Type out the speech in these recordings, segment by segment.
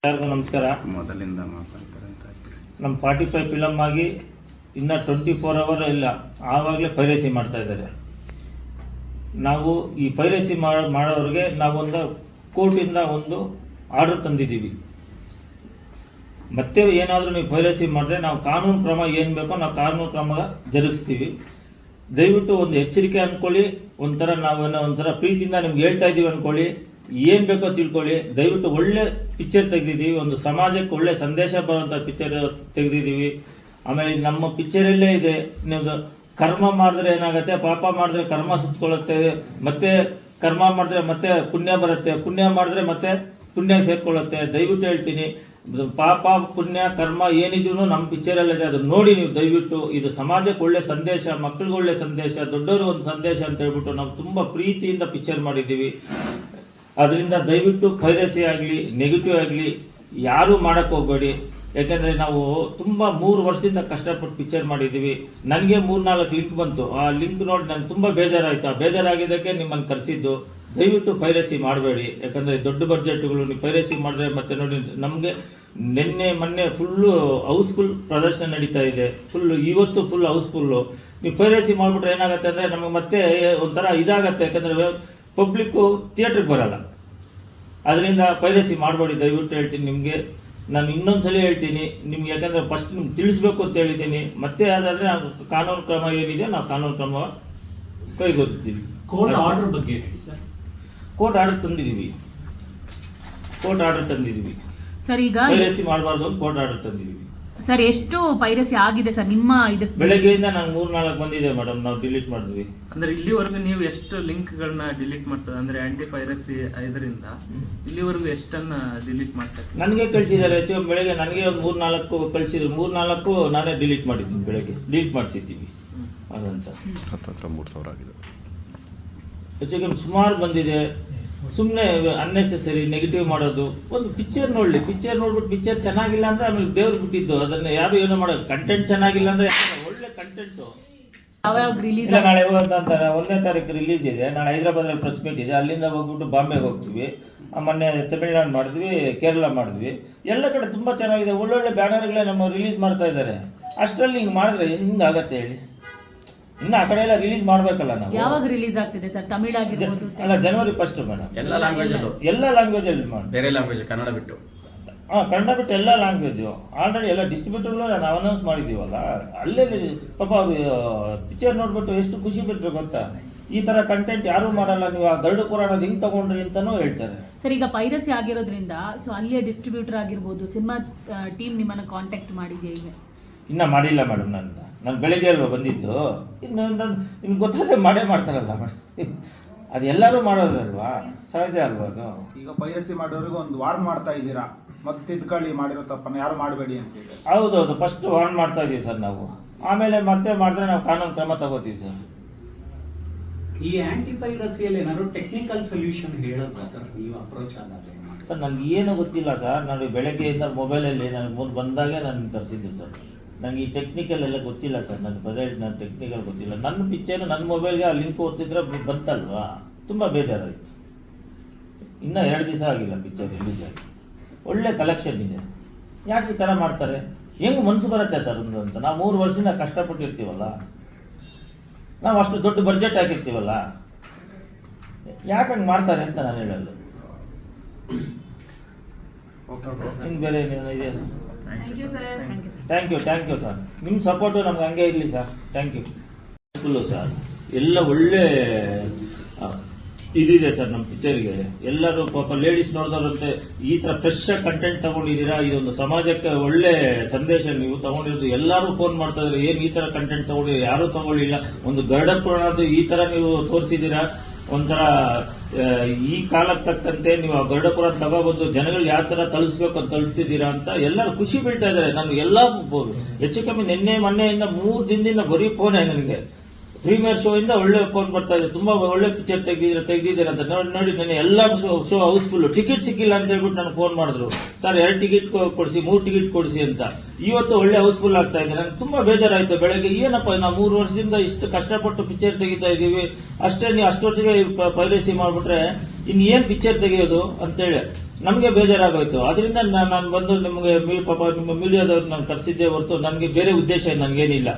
ಎಲ್ಲರಿಗೂ ನಮಸ್ಕಾರ. ಮೊದಲಿಂದ ಮಾತಾಡ್ತಾರೆ ನಮ್ಮ 45 ಫಿಲಮ್ ಆಗಿ ಇನ್ನು 24 ಅವರ್ ಇಲ್ಲ, ಆವಾಗಲೇ ಪೈರಸಿ ಮಾಡ್ತಾ ಇದ್ದಾರೆ. ನಾವು ಈ ಪೈರಸಿ ಮಾಡೋರಿಗೆ ನಾವೊಂದು ಕೋರ್ಟಿಂದ ಒಂದು ಆರ್ಡರ್ ತಂದಿದ್ದೀವಿ. ಮತ್ತೆ ಏನಾದರೂ ನೀವು ಪೈರಸಿ ಮಾಡಿದ್ರೆ ನಾವು ಕಾನೂನು ಕ್ರಮ ಏನು ಬೇಕೋ ನಾವು ಕಾನೂನು ಕ್ರಮ ಜರುಗಿಸ್ತೀವಿ. ದಯವಿಟ್ಟು ಒಂದು ಎಚ್ಚರಿಕೆ ಅಂದ್ಕೊಳ್ಳಿ. ಒಂಥರ ಪ್ರೀತಿಯಿಂದ ನಿಮ್ಗೆ ಹೇಳ್ತಾ ಇದ್ದೀವಿ ಅಂದ್ಕೊಳ್ಳಿ. ಏನು ಬೇಕೋ ತಿಳ್ಕೊಳ್ಳಿ. ದಯವಿಟ್ಟು ಒಳ್ಳೆ ಪಿಕ್ಚರ್ ತೆಗೆದಿದ್ದೀವಿ, ಒಂದು ಸಮಾಜಕ್ಕೆ ಒಳ್ಳೆ ಸಂದೇಶ ಬರುವಂಥ ಪಿಕ್ಚರ್ ತೆಗೆದಿದ್ದೀವಿ. ಆಮೇಲೆ ನಮ್ಮ ಪಿಕ್ಚರಲ್ಲೇ ಇದೆ, ನೀವು ಕರ್ಮ ಮಾಡಿದ್ರೆ ಏನಾಗುತ್ತೆ, ಪಾಪ ಮಾಡಿದ್ರೆ ಕರ್ಮ ಸುತ್ಕೊಳ್ಳುತ್ತೆ, ಮತ್ತೆ ಕರ್ಮ ಮಾಡಿದ್ರೆ ಮತ್ತೆ ಪುಣ್ಯ ಬರುತ್ತೆ, ಪುಣ್ಯ ಮಾಡಿದ್ರೆ ಮತ್ತೆ ಪುಣ್ಯ ಸೇರ್ಕೊಳ್ಳುತ್ತೆ. ದಯವಿಟ್ಟು ಹೇಳ್ತೀನಿ, ಪಾಪ ಪುಣ್ಯ ಕರ್ಮ ಏನಿದ್ರು ನಮ್ಮ ಪಿಕ್ಚರಲ್ಲಿದೆ, ಅದನ್ನು ನೋಡಿ ನೀವು ದಯವಿಟ್ಟು. ಇದು ಸಮಾಜಕ್ಕೆ ಒಳ್ಳೆ ಸಂದೇಶ, ಮಕ್ಕಳಿಗೆ ಒಳ್ಳೆ ಸಂದೇಶ, ದೊಡ್ಡವರು ಒಂದು ಸಂದೇಶ ಅಂತ ಹೇಳ್ಬಿಟ್ಟು ನಾವು ತುಂಬ ಪ್ರೀತಿಯಿಂದ ಪಿಕ್ಚರ್ ಮಾಡಿದ್ದೀವಿ. ಅದರಿಂದ ದಯವಿಟ್ಟು ಪೈರಸಿ ಆಗಲಿ ನೆಗೆಟಿವ್ ಆಗಲಿ ಯಾರೂ ಮಾಡೋಕ್ಕೆ ಹೋಗಬೇಡಿ. ಯಾಕೆಂದರೆ ನಾವು ತುಂಬ 3 ವರ್ಷದಿಂದ ಕಷ್ಟಪಟ್ಟು ಪಿಕ್ಚರ್ ಮಾಡಿದ್ದೀವಿ. ನನಗೆ 3-4 ಲಿಂಕ್ ಬಂತು. ಆ ಲಿಂಕ್ ನೋಡಿ ನನಗೆ ತುಂಬ ಬೇಜಾರಾಯಿತು. ಆ ಬೇಜಾರಾಗಿದ್ದಕ್ಕೆ ನಿಮ್ಮನ್ನು ಕರೆಸಿದ್ದು. ದಯವಿಟ್ಟು ಪೈರಸಿ ಮಾಡಬೇಡಿ. ಯಾಕಂದರೆ ದೊಡ್ಡ ಬಡ್ಜೆಟ್ಗಳು ನೀವು ಪೈರಸಿ ಮಾಡಿದ್ರೆ ಮತ್ತೆ ನೋಡಿ, ನಮಗೆ ಮೊನ್ನೆ ಫುಲ್ಲು ಹೌಸ್ಫುಲ್ ಪ್ರದರ್ಶನ ನಡೀತಾ ಇದೆ. ಇವತ್ತು ಫುಲ್ ಹೌಸ್ಫುಲ್ಲು. ನೀವು ಪೈರಸಿ ಮಾಡಿಬಿಟ್ರೆ ಏನಾಗುತ್ತೆ ಅಂದರೆ ನಮಗೆ ಮತ್ತೆ ಒಂಥರ ಇದಾಗತ್ತೆ. ಯಾಕಂದರೆ ಪಬ್ಲಿಕ್ಕು ಥಿಯೇಟ್ರಿಗೆ ಬರಲ್ಲ. ಅದರಿಂದ ಪೈರಸಿ ಮಾಡಬೇಡಿ ದಯವಿಟ್ಟು ಹೇಳ್ತೀನಿ ನಿಮಗೆ. ನಾನು ಇನ್ನೊಂದ್ಸಲ ಹೇಳ್ತೀನಿ ನಿಮ್ಗೆ, ಯಾಕಂದರೆ ಫಸ್ಟ್ ನಿಮ್ಗೆ ತಿಳಿಸ್ಬೇಕು ಅಂತ ಹೇಳಿದ್ದೀನಿ. ಮತ್ತೆ ಅದಾದರೆ ನಾವು ಕಾನೂನು ಕ್ರಮ ಏನಿದೆ ನಾವು ಕಾನೂನು ಕ್ರಮ ಕೈಗೊಳ್ತೀವಿ. ಕೋರ್ಟ್ ಆರ್ಡರ್ ಬಗ್ಗೆ ಹೇಳಿ ಸರ್. ಕೋರ್ಟ್ ಆರ್ಡರ್ ತಂದಿದ್ದೀವಿ ಸರ್. ಈಗ ಪೈರಸಿ ಮಾಡಬಾರ್ದು ಅಂತ ಕೋರ್ಟ್ ಆರ್ಡರ್ ತಂದಿದ್ದೀವಿ. ಸರ್, ಎಷ್ಟು ಪೈರಸಿ ಆಗಿದೆ ಸರ್ ನಿಮ್ಮ ಇದಕ್ಕೆ? ಬೆಳಗ್ಗೆಯಿಂದ ನಾನು 3-4 ಬಂದಿದೆ ಮೇಡಮ್, ನಾವು ಡಿಲೀಟ್ ಮಾಡಿದ್ವಿ. ಅಂದ್ರೆ ಇಲ್ಲಿವರೆಗೂ ನೀವು ಎಷ್ಟು ಲಿಂಕ್ಗಳನ್ನ ಡಿಲೀಟ್ ಮಾಡ್ಸೋದು, ಅಂದ್ರೆ ಆಂಟಿ ಪೈರಸಿ ಇದರಿಂದ ಇಲ್ಲಿವರೆಗೂ ಎಷ್ಟನ್ನ ಡಿಲೀಟ್ ಮಾಡ್ತಾರೆ? ನನಗೆ ಕಳಿಸಿದ್ದಾರೆ ಹೆಚ್ಚು. ಬೆಳಗ್ಗೆ ನನಗೆ ಒಂದು 3-4 ಕಳಿಸಿದ್ರು. 3-4 ನಾನೇ ಡಿಲೀಟ್ ಮಾಡಿದ್ದೀನಿ. ಬೆಳಗ್ಗೆ ಡಿಲೀಟ್ ಮಾಡಿಸಿದ್ದೀವಿ. ಅದಂತ 3,000 ಆಗಿದೆ. ಹೆಚ್ಚಿಗೆ ಸುಮಾರು ಬಂದಿದೆ. ಸುಮ್ಮನೆ ಅನ್ನೆಸೆಸರಿ ನೆಗೆಟಿವ್ ಮಾಡೋದು. ಒಂದು ಪಿಕ್ಚರ್ ನೋಡಲಿ, ಪಿಕ್ಚರ್ ನೋಡ್ಬಿಟ್ಟು ಪಿಕ್ಚರ್ ಚೆನ್ನಾಗಿಲ್ಲ ಅಂದರೆ ಆಮೇಲೆ ದೇವ್ರು ಬಿಟ್ಟಿದ್ದು, ಅದನ್ನು ಯಾರು ಏನೋ ಮಾಡೋದು. ಕಂಟೆಂಟ್ ಚೆನ್ನಾಗಿಲ್ಲ ಅಂದರೆ ಒಳ್ಳೆ ಕಂಟೆಂಟು. ರಿಲೀಸ್ ನಾಳೆ ಅಂತಾರೆ 1ನೇ ತಾರೀಕು ರಿಲೀಸ್ ಇದೆ. ನಾಳೆ ಹೈದರಾಬಾದಲ್ಲಿ ಪ್ರೆಸ್ ಮೀಟ್ ಇದೆ. ಅಲ್ಲಿಂದ ಹೋಗ್ಬಿಟ್ಟು ಬಾಂಬೆಗೆ ಹೋಗ್ತೀವಿ. ಮೊನ್ನೆ ತಮಿಳ್ನಾಡು ಮಾಡಿದ್ವಿ, ಕೇರಳ ಮಾಡಿದ್ವಿ. ಎಲ್ಲ ಕಡೆ ತುಂಬ ಚೆನ್ನಾಗಿದೆ. ಒಳ್ಳೊಳ್ಳೆ ಬ್ಯಾನರ್ಗಳೇ ನಮ್ಮ ರಿಲೀಸ್ ಮಾಡ್ತಾ ಇದ್ದಾರೆ. ಅಷ್ಟರಲ್ಲಿ ಹಿಂಗೆ ಮಾಡಿದ್ರೆ ಹಿಂಗಾಗತ್ತೆ ಹೇಳಿ. ಇನ್ನು ಆ ಕಡೆ ಎಲ್ಲ ರಿಲೀಸ್ ಮಾಡಬೇಕಲ್ಲ ನಾವು. ಯಾವಾಗ ರಿಲೀಸ್ ಆಗ್ತಿದೆ ಸರ್? ತಮಿಳ್ ಆಗಿರ್ಬೋದು ಅಲ್ಲ, January 1 ಮೇಡಮ್. ಎಲ್ಲ ಲ್ಯಾಂಗ್ವೇಜಲ್ಲಿ ಮಾಡಿ. ಬೇರೆ ಲ್ಯಾಂಗ್ವೇಜ್, ಕನ್ನಡ ಬಿಟ್ಟು. ಕನ್ನಡ ಬಿಟ್ಟು ಎಲ್ಲ ಲ್ಯಾಂಗ್ವೇಜು ಆಲ್ರೆಡಿ ಎಲ್ಲ ಡಿಸ್ಟ್ರಿಬ್ಯೂಟರ್ಗಳು ನಾವು ಅನೌನ್ಸ್ ಮಾಡಿದ್ದೀವಲ್ಲ. ಅಲ್ಲೇ ಪಾಪ ಅವರು ಪಿಕ್ಚರ್ ನೋಡ್ಬಿಟ್ಟು ಎಷ್ಟು ಖುಷಿ ಬಿಟ್ಟರು ಗೊತ್ತಾ. ಈ ಥರ ಕಂಟೆಂಟ್ ಯಾರೂ ಮಾಡಲ್ಲ, ನೀವು ಆ ಗರುಡ ಪುರಾಣದ ಹಿಂಗೆ ತಗೊಂಡ್ರಿ ಅಂತಲೂ ಹೇಳ್ತಾರೆ. ಸರ್, ಈಗ ಪೈರಸಿ ಆಗಿರೋದ್ರಿಂದ ಸೊ ಅಲ್ಲಿಯೇ ಡಿಸ್ಟ್ರಿಬ್ಯೂಟರ್ ಆಗಿರ್ಬೋದು, ಸಿನಿಮಾ ಟೀಮ್ ನಿಮ್ಮನ್ನು ಕಾಂಟ್ಯಾಕ್ಟ್ ಮಾಡಿದೆಯಾ? ಈಗ ಇನ್ನೂ ಮಾಡಿಲ್ಲ ಮೇಡಮ್. ನಾನು ಬೆಳಗ್ಗೆ ಅಲ್ವಾ ಬಂದಿದ್ದು. ನಿಮ್ಗೆ ಗೊತ್ತಾದರೆ ಮಾಡೇ ಮಾಡ್ತಾರಲ್ಲ ಮೇಡಮ್. ಅದು ಎಲ್ಲರೂ ಮಾಡೋದಲ್ವಾ, ಸಹಜ ಅಲ್ವಾ ಅದು. ಈಗ ಪೈರಸಿ ಮಾಡೋರಿಗೆ ಒಂದು ವಾರ್ನ್ ಮಾಡ್ತಾ ಇದ್ದೀರಾ, ಮತ್ತೆ ತಿದ್ಕೊಳ್ಳಿ, ಮಾಡಿರೋ ತಪ್ಪನ್ನು ಯಾರು ಮಾಡಬೇಡಿ ಅಂತ ಹೇಳಿ. ಹೌದೌದು, ಫಸ್ಟ್ ವಾರ್ನ್ ಮಾಡ್ತಾ ಇದ್ದೀವಿ ಸರ್ ನಾವು. ಆಮೇಲೆ ಮತ್ತೆ ಮಾಡಿದ್ರೆ ನಾವು ಕಾನೂನು ಕ್ರಮ ತಗೋತೀವಿ ಸರ್. ಈ ಆಂಟಿ ಪೈರಸಿಯಲ್ಲಿ ಏನಾದ್ರು ಟೆಕ್ನಿಕಲ್ ಸೊಲ್ಯೂಷನ್ ಹೇಳೋದಾ ಸರ್ ನೀವು ಅಪ್ರೋಚ್ ಆದಾಗ? ಸರ್ ನನಗೆ ಏನು ಗೊತ್ತಿಲ್ಲ ಸರ್. ನಾನು ಬೆಳಗ್ಗೆಯಿಂದ ಮೊಬೈಲಲ್ಲಿ ನನಗೆ ಮುಂದೆ ಬಂದಾಗೆ ನಾನು ತರಿಸಿದ್ದು ಸರ್. ನನಗೆ ಈ ಟೆಕ್ನಿಕಲ್ ಎಲ್ಲ ಗೊತ್ತಿಲ್ಲ ಸರ್. ನನ್ನ ಟೆಕ್ನಿಕಲ್ ಗೊತ್ತಿಲ್ಲ. ನನ್ನ ಪಿಕ್ಚರ್ ನನ್ನ ಮೊಬೈಲ್ಗೆ ಆ ಲಿಂಕ್ ಓದ್ತಿದ್ರೆ ಬಂತಲ್ವಾ, ತುಂಬ ಬೇಜಾರಾಯಿತು. ಇನ್ನೂ 2 ದಿವಸ ಆಗಿಲ್ಲ ಪಿಕ್ಚರ್ ರಿಲೀಸ್ ಆಗಿ. ಒಳ್ಳೆ ಕಲೆಕ್ಷನ್ ಇದೆ. ಯಾಕೆ ಈ ಥರ ಮಾಡ್ತಾರೆ? ಹೆಂಗೆ ಮನಸ್ಸು ಬರುತ್ತೆ ಸರ್ ಒಂದು ಅಂತ. ನಾವು 3 ವರ್ಷದಿಂದ ಕಷ್ಟಪಟ್ಟಿರ್ತೀವಲ್ಲ, ನಾವು ಅಷ್ಟು ದೊಡ್ಡ ಬಡ್ಜೆಟ್ ಹಾಕಿರ್ತೀವಲ್ಲ, ಯಾಕೆ ಹಂಗೆ ಮಾಡ್ತಾರೆ ಅಂತ ನಾನು ಹೇಳೋದು. ಇನ್ನು ಬೇರೆ ಏನೇನೋ ಇದೆ ಸರ್. Thank you sir. ನಿಮ್ಮ ಸಪೋರ್ಟು ನಮ್ಗೆ ಹಂಗೆ ಇರಲಿ sir. Thank you. Full sir ಎಲ್ಲ ಒಳ್ಳೆ ಇದಿದೆ ಸರ್ ನಮ್ಮ ಪಿಕ್ಚರ್ಗೆ. ಎಲ್ಲರೂ ಪಾಪ ಲೇಡೀಸ್ ನೋಡಿದವ್ರಂತೆ ಈ ಥರ ಫ್ರೆಶ್ ಕಂಟೆಂಟ್ ತಗೊಂಡಿದ್ದೀರಾ, ಇದೊಂದು ಸಮಾಜಕ್ಕೆ ಒಳ್ಳೆ ಸಂದೇಶ ನೀವು ತಗೊಂಡಿರೋದು. ಎಲ್ಲರೂ ಫೋನ್ ಮಾಡ್ತಾ ಇದ್ದಾರೆ, ಏನು ಈ ಥರ ಕಂಟೆಂಟ್ ತಗೊಂಡಿದ್ದೀರಾ, ಯಾರೂ ತಗೊಳ್ಳಿಲ್ಲ. ಒಂದು ಗರುಡ ಪುರಾಣದ್ದು ಈ ಥರ ನೀವು ತೋರಿಸಿದ್ದೀರಾ. ಒಂಥರ ಈ ಕಾಲಕ್ಕೆ ತಕ್ಕಂತೆ ನೀವು ಆ ಗರುಡ ಪುರಾಣ ತಗೊಬಂದು ಜನಗಳಿಗೆ ಯಾವ ಥರ ತಲುಪಿಸ್ಬೇಕು ಅಂತ ತಲುಪಿಸಿದ್ದೀರಾ ಅಂತ ಎಲ್ಲರೂ ಖುಷಿ ಬೀಳ್ತಾ ಇದ್ದಾರೆ. ನಾನು ಎಲ್ಲ ಹೆಚ್ಚು ಕಮ್ಮಿ ಮೊನ್ನೆಯಿಂದ 3 ದಿನದಿಂದ ಬರೀ ಫೋನೇ ನನಗೆ. ಪ್ರೀಮಿಯರ್ ಶೋ ಇಂದ ಒಳ್ಳೆ ಫೋನ್ ಬರ್ತಾ ಇದೆ. ತುಂಬಾ ಒಳ್ಳೆ ಪಿಕ್ಚರ್ ತೆಗೆದಿದ್ದೀರ ಅಂತ ನೋಡಿ ನಾನು ಎಲ್ಲ ಶೋ ಹೌಸ್ಫುಲ್. ಟಿಕೆಟ್ ಸಿಕ್ಕಿಲ್ಲ ಅಂತ ಹೇಳ್ಬಿಟ್ಟು ನನಗೆ ಫೋನ್ ಮಾಡಿದ್ರು, ಸರ್ 2 ಟಿಕೆಟ್ ಕೊಡಿಸಿ, 3 ಟಿಕೆಟ್ ಕೊಡಿಸಿ ಅಂತ. ಇವತ್ತು ಒಳ್ಳೆ ಹೌಸ್ಫುಲ್ ಆಗ್ತಾ ಇದೆ. ನನಗೆ ತುಂಬಾ ಬೇಜಾರಾಯ್ತು ಬೆಳಗ್ಗೆ. ಏನಪ್ಪ, ನಾವು 3 ವರ್ಷದಿಂದ ಇಷ್ಟು ಕಷ್ಟಪಟ್ಟು ಪಿಕ್ಚರ್ ತೆಗಿತಾ ಇದೀವಿ, ಅಷ್ಟೇ ನೀವು ಅಷ್ಟೊತ್ತಿಗೆ ಪೈರಸಿ ಮಾಡ್ಬಿಟ್ರೆ ಇನ್ನು ಏನ್ ಪಿಕ್ಚರ್ ತೆಗೆಯೋದು ಅಂತೇಳಿ ನಮಗೆ ಬೇಜಾರಾಗೋಯ್ತು. ಅದರಿಂದ ನಾನು ಬಂದು ನಿಮಗೆ ಪಾಪ ನಿಮ್ಮ ಮೀಡಿಯಾದವ್ರು ನಾನು ಕರೆಸಿದ್ದೆ ಹೊರತು ನನಗೆ ಬೇರೆ ಉದ್ದೇಶ ನನಗೇನಿಲ್ಲ.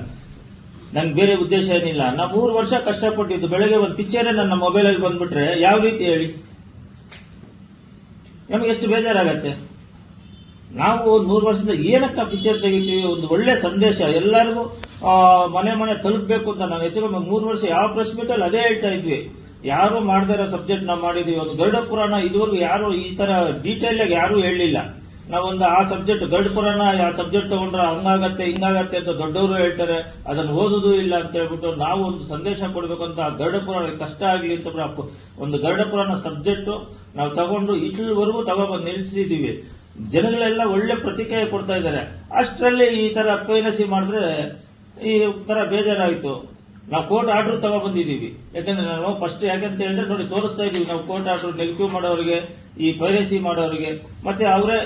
ನನ್ಗೆ ಬೇರೆ ಉದ್ದೇಶ ಏನಿಲ್ಲ. ನಾ 3 ವರ್ಷ ಕಷ್ಟಪಟ್ಟಿದ್ದು ಬೆಳಗ್ಗೆ ಒಂದು ಪಿಕ್ಚರೇ ನನ್ನ ಮೊಬೈಲಲ್ಲಿ ಬಂದ್ಬಿಟ್ರೆ ಯಾವ ರೀತಿ ಹೇಳಿ, ನಮ್ಗೆ ಎಷ್ಟು ಬೇಜಾರಾಗತ್ತೆ. ನಾವು ಒಂದು 3 ವರ್ಷದಿಂದ ಏನಕ್ಕೆ ನಾವು ಪಿಕ್ಚರ್ ತೆಗಿತೀವಿ, ಒಂದು ಒಳ್ಳೆ ಸಂದೇಶ ಎಲ್ಲರಿಗೂ ಮನೆ ಮನೆ ತಲುಪಬೇಕು ಅಂತ ನಾನು ಹೆಚ್ಚು 3 ವರ್ಷ ಯಾವ ಪ್ರೆಸ್ ಮೀಟ್ ಅಲ್ಲಿ ಅದೇ ಹೇಳ್ತಾ ಇದ್ವಿ. ಯಾರು ಮಾಡದೇ ಇರೋ ಸಬ್ಜೆಕ್ಟ್ ನಾವು ಮಾಡಿದೀವಿ. ಒಂದು ಗರುಡ ಪುರಾಣ ಇದುವರೆಗೂ ಯಾರು ಈ ತರ ಡೀಟೇಲ್ ಆಗಿ ಯಾರು ಹೇಳಲಿಲ್ಲ. ನಾವೊಂದು ಆ ಸಬ್ಜೆಕ್ಟ್ ಗರುಡ ಪುರಾಣ ಆ ಸಬ್ಜೆಕ್ಟ್ ತಗೊಂಡ್ರೆ ಹಂಗಾಗತ್ತೆ ಹಿಂಗಾಗತ್ತೆ ಅಂತ ದೊಡ್ಡವರು ಹೇಳ್ತಾರೆ, ಅದನ್ನು ಓದುದು ಇಲ್ಲ ಅಂತ ಹೇಳ್ಬಿಟ್ಟು ನಾವು ಒಂದು ಸಂದೇಶ ಕೊಡಬೇಕು ಅಂತ ಆ ಗರುಡ ಪುರಾಣ ಕಷ್ಟ ಆಗ್ಲಿ ಅಂತ ಒಂದು ಗರುಡ ಪುರಾಣ ಸಬ್ಜೆಕ್ಟ್ ನಾವು ತಗೊಂಡು ಇಟ್ಲವರೆಗೂ ತಗೊಬಂದು ನಿಲ್ಲಿಸಿದೀವಿ. ಜನಗಳೆಲ್ಲ ಒಳ್ಳೆ ಪ್ರತಿಕ್ರಿಯೆ ಕೊಡ್ತಾ ಇದ್ದಾರೆ. ಅಷ್ಟರಲ್ಲಿ ಈ ತರ ಪೈರಸಿ ಮಾಡಿದ್ರೆ ಈ ತರ ಬೇಜಾರಾಯ್ತು. ನಾವು ಕೋರ್ಟ್ ಆರ್ಡರ್ ತಗೊಬಂದಿದ್ದೀವಿ. ಯಾಕಂದ್ರೆ ನಾವು ಫಸ್ಟ್ ಯಾಕಂತ ಹೇಳಿದ್ರೆ ನೋಡಿ ತೋರಿಸ್ತಾ ಇದೀವಿ ನಾವು ಕೋರ್ಟ್ ಆರ್ಡರ್ ನೆಗೆಟಿವ್ ಮಾಡೋರಿಗೆ, ಈ ಪೈರಸಿ ಮಾಡೋರಿಗೆ, ಮತ್ತೆ ಅವರೇ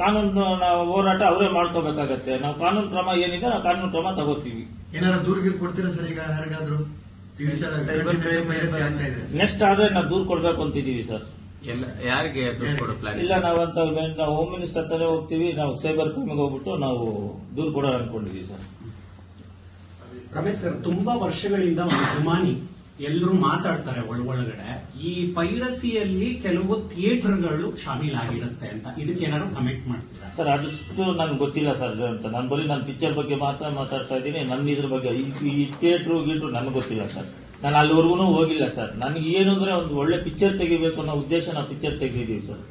ಕಾನೂನು ಹೋರಾಟ ಅವರೇ ಮಾಡ್ಕೋಬೇಕಾಗತ್ತೆ. ನಾವು ಕಾನೂನು ಕ್ರಮ ಏನಿದೆ ನಾವು ಕಾನೂನು ಕ್ರಮ ತಗೋತೀವಿ. ಏನಾದ್ರು ದೂರಿಗೆ ಕೊಡ್ತೀರಾ ಸರ್? ಈಗ ಯಾರಿಗಾದ್ರು ಈ ವಿಚಾರ ಪೈರಸಿ ಆಗ್ತಾ ಇದೆ, ನೆಕ್ಸ್ಟ್ ಆದ್ರೆ ನಾವು ದೂರು ಕೊಡ್ಬೇಕು ಅಂತಿದೀವಿ ಸರ್. ಎಲ್ಲ ಯಾರಿಗೆ ದುಡ್ಡು ಕೊಡೋ ಪ್ಲಾನ್? ಇಲ್ಲ ನಾವಂತ ನಾವು ಹೋಮ್ ಮಿನಿಸ್ಟರ್ ಹತ್ರ ಹೋಗ್ತೀವಿ, ನಾವು ಸೈಬರ್ ಕ್ರೈಮ್ಗೆ ಹೋಗ್ಬಿಟ್ಟು ನಾವು ದೂರು ಕೊಡೋಣ ಅನ್ಕೊಂಡಿದೀವಿ ಸರ್. ರಮೇಶ್ ಸರ್, ತುಂಬಾ ವರ್ಷಗಳಿಂದ ಒಂದು ಗುಮಾನಿ ಎಲ್ಲರೂ ಮಾತಾಡ್ತಾರೆ ಒಳಗಡೆ, ಈ ಪೈರಸಿಯಲ್ಲಿ ಕೆಲವು ಥಿಯೇಟರ್ಗಳು ಶಾಮೀಲಾಗಿರುತ್ತೆ ಅಂತ. ಇದಕ್ಕೆ ಏನಾದ್ರು ಕಮೆಂಟ್ ಮಾಡ್ತೀರಾ ಸರ್? ಅದಷ್ಟು ನನ್ಗೆ ಗೊತ್ತಿಲ್ಲ ಸರ್ ಅಂತ. ನಾನು ಬರೀ ನಾನು ಪಿಕ್ಚರ್ ಬಗ್ಗೆ ಮಾತ್ರ ಮಾತಾಡ್ತಾ ಇದ್ದೀನಿ. ನನ್ನ ಇದ್ರ ಬಗ್ಗೆ ಈ ಥಿಯೇಟ್ರು ಗೀಟ್ರು ನನಗೆ ಗೊತ್ತಿಲ್ಲ ಸರ್. ನಾನು ಅಲ್ಲಿವರೆಗೂ ಹೋಗಿಲ್ಲ ಸರ್. ನನಗೆ ಏನು ಅಂದ್ರೆ ಒಂದು ಒಳ್ಳೆ ಪಿಕ್ಚರ್ ತೆಗಿಬೇಕು ಅನ್ನೋ ಉದ್ದೇಶ ನಾವು ಪಿಕ್ಚರ್ ತೆಗೆದಿದ್ದೀವಿ ಸರ್.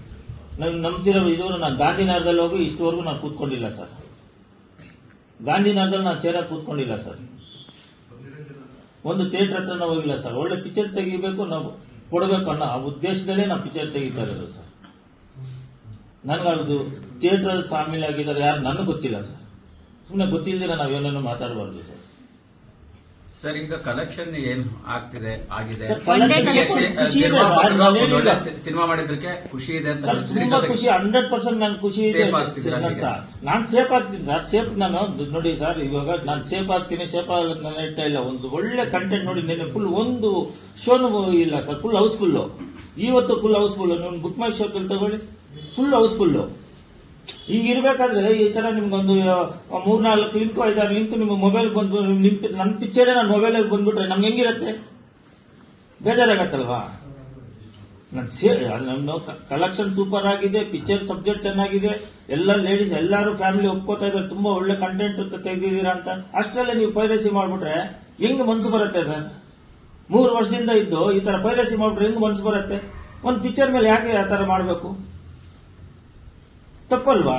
ನಾನು ನಂಬ್ತಿರೋ ಇದುವರೆಗೂ ನಾನು ಗಾಂಧಿನಗರದಲ್ಲಿ ಹೋಗಿ ಇಷ್ಟವರೆಗೂ ನಾನು ಕೂತ್ಕೊಂಡಿಲ್ಲ ಸರ್. ಗಾಂಧಿನಗರದಲ್ಲಿ ನಾನು ಚೇರಾಗಿ ಕೂತ್ಕೊಂಡಿಲ್ಲ ಸರ್. ಒಂದು ಥಿಯೇಟರ್ ಹತ್ರ ನಾವು ಹೋಗಿಲ್ಲ ಸರ್. ಒಳ್ಳೆ ಪಿಕ್ಚರ್ ತೆಗಿಬೇಕು, ನಾವು ಕೊಡಬೇಕು ಅನ್ನೋ ಆ ಉದ್ದೇಶದಲ್ಲೇ ನಾವು ಪಿಕ್ಚರ್ ತೆಗಿತಾ ಇರೋದು ಸರ್. ನನಗದು ಥಿಯೇಟರ್ ಶಾಮೀಲಾಗಿದ್ದಾರೆ ಯಾರು ನನಗೆ ಗೊತ್ತಿಲ್ಲ ಸರ್. ಸುಮ್ಮನೆ ಗೊತ್ತಿಲ್ಲದಿರ ನಾವೇನೇನೋ ಮಾತಾಡಬಾರ್ದು ಸರ್. ಸರ್, ಈಗ ಕಲೆಕ್ಷನ್ ಏನ್ ಆಗ್ತಿದೆ ಆಗಿದೆ, ಸರ್, collection ಖುಷಿ ಇದೆ ಸರ್. ನಾನು ಹೇಳಿಲ್ಲ. ಸಿನಿಮಾ ಮಾಡಿದ್ದಕ್ಕೆ ಖುಷಿ ಇದೆ ಅಂತ ಸರ್, ತುಂಬಾ ಖುಷಿ, 100% ನನ್ ಖುಷಿ ಇದೆ Safe ಆಗ್ತಿದ್ದೀರಾ ಅಂತ. ನಾನು ಸೇಫ್ ಆಗ್ತೀನಿ ಸರ್. ಸೇಫ್ ನಾನು ನೋಡಿ ಸರ್, ಇವಾಗ ನಾನು ಸೇಫ್ ಆಗ್ತೀನಿ, ಸೇಫ್ ನಾನು ಹೇಳ್ತಾ ಇಲ್ಲ. ಒಂದು ಒಳ್ಳೆ ಕಂಟೆಂಟ್ ನೋಡಿ, ನೆನ್ನೆ ಫುಲ್ ಒಂದು ಶೋನು ಇಲ್ಲ ಸರ್, ಫುಲ್ ಹೌಸ್ಫುಲ್. ಇವತ್ತು ಫುಲ್ ಹೌಸ್ಫುಲ್. ನೀವು ಬುಕ್ ಮೈ ಶೋದಲ್ಲಿ ತಗೊಳ್ಳಿ, ಫುಲ್ ಹೌಸ್ಫುಲ್. ಹಿಂಗಿರ್ಬೇಕಾದ್ರೆ ಈ ತರ ನಿಮ್ಗೊಂದು 3-4 ಲಿಂಕ್ 5-6 ಲಿಂಕ್ ನಿಮ್ಮ ಮೊಬೈಲ್ ಬಂದು ನನ್ನ ಪಿಕ್ಚರೇ ನನ್ನ ಮೊಬೈಲಲ್ಲಿ ಬಂದ್ಬಿಟ್ರೆ ನಮ್ಗೆ ಹೆಂಗಿರತ್ತೆ? ಬೇಜಾರಾಗತ್ತಲ್ವಾ? ನನ್ನ ಕಲೆಕ್ಷನ್ ಸೂಪರ್ ಆಗಿದೆ, ಪಿಕ್ಚರ್ ಸಬ್ಜೆಕ್ಟ್ ಚೆನ್ನಾಗಿದೆ, ಎಲ್ಲ ಲೇಡೀಸ್ ಎಲ್ಲರೂ ಫ್ಯಾಮಿಲಿ ಒಪ್ಕೋತಾ ಇದ್ದಾರೆ, ತುಂಬಾ ಒಳ್ಳೆ ಕಂಟೆಂಟ್ ತೆಗೆದಿದ್ದೀರಾ ಅಂತ. ಅಷ್ಟರಲ್ಲೇ ನೀವು ಪೈರಸಿ ಮಾಡ್ಬಿಟ್ರೆ ಹೆಂಗ್ ಮನ್ಸು ಬರುತ್ತೆ ಸರ್? 3 ವರ್ಷದಿಂದ ಇದ್ದು ಈ ತರ ಪೈರಸಿ ಮಾಡ್ಬಿಟ್ರೆ ಹೆಂಗ್ ಮನ್ಸು ಬರುತ್ತೆ? ಒಂದು ಪಿಕ್ಚರ್ ಮೇಲೆ ಯಾಕೆ ಆ ತರ ಮಾಡಬೇಕು? ತಪ್ಪಲ್ವಾ?